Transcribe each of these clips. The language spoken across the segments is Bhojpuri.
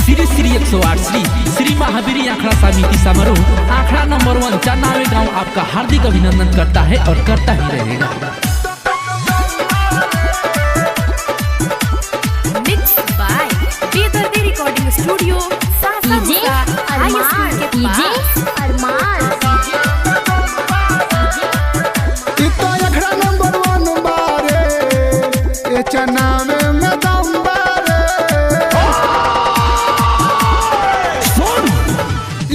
श्री श्री 108 श्री श्री महावीर आखड़ा समिति समारोह आखड़ा नंबर 1 चनावे गांव आपका हार्दिक अभिनंदन करता है और करता ही रहेगा। रिकॉर्डिंग स्टूडियो चनावे में दम बारे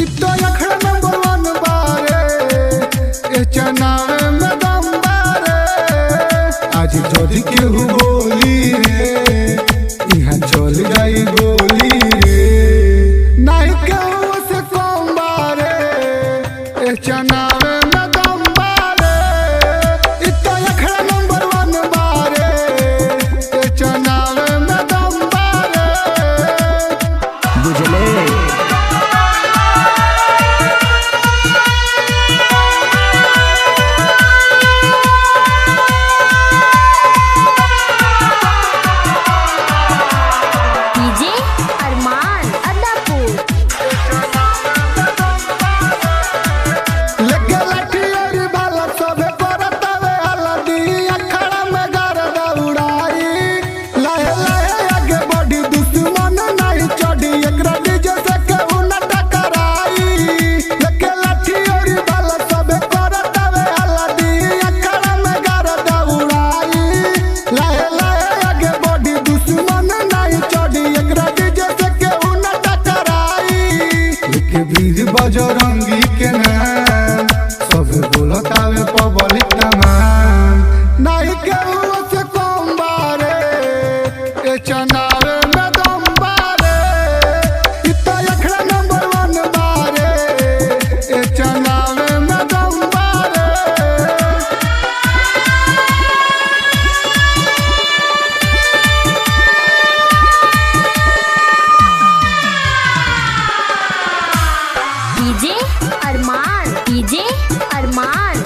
इतो अखड़ा नंबर 1 बारे ए चनावे में दम बारे आज जोड़ी केहू बोली रे यहाँ चल गई बोली रे नहीं केहू से कम बारे ए चनावे में दम बारे इतो अखड़ा नंबर 1 बारे ए चनावे में दम बारे बुझले वीर बजरंगी के नाम सब बोलतावे पब्लिक तमाम नहीं केहू से कम बारे ए चनावे में दम बारे इतना अखड़ा नंबर 1 बारे ए चनावे में दम बारे डीजे अरमान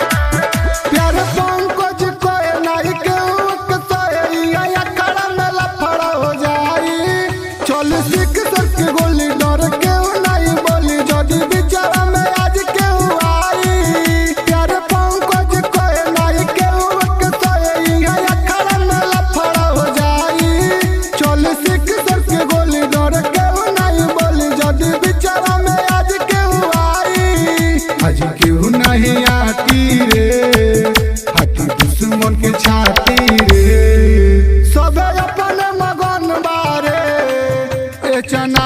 प्यारे पंकज कोई नहीं केहू के सोए अखड़ा में लफड़ा हो जाई चल सिख सक गोली डर केहू नहीं बोली जदी बिचारा में आज केहू आई प्यारे पंकज कोई नहीं केहू के सोए अखड़ा में लफड़ा हो जाई चल सिख सक गोली डर केहू नहीं बोली जदी बिचारा में आज केहू आई आज केहू नहीं आती रे हाथी दुश्मन के छाती रे सबे अपन मगन बारे ए चना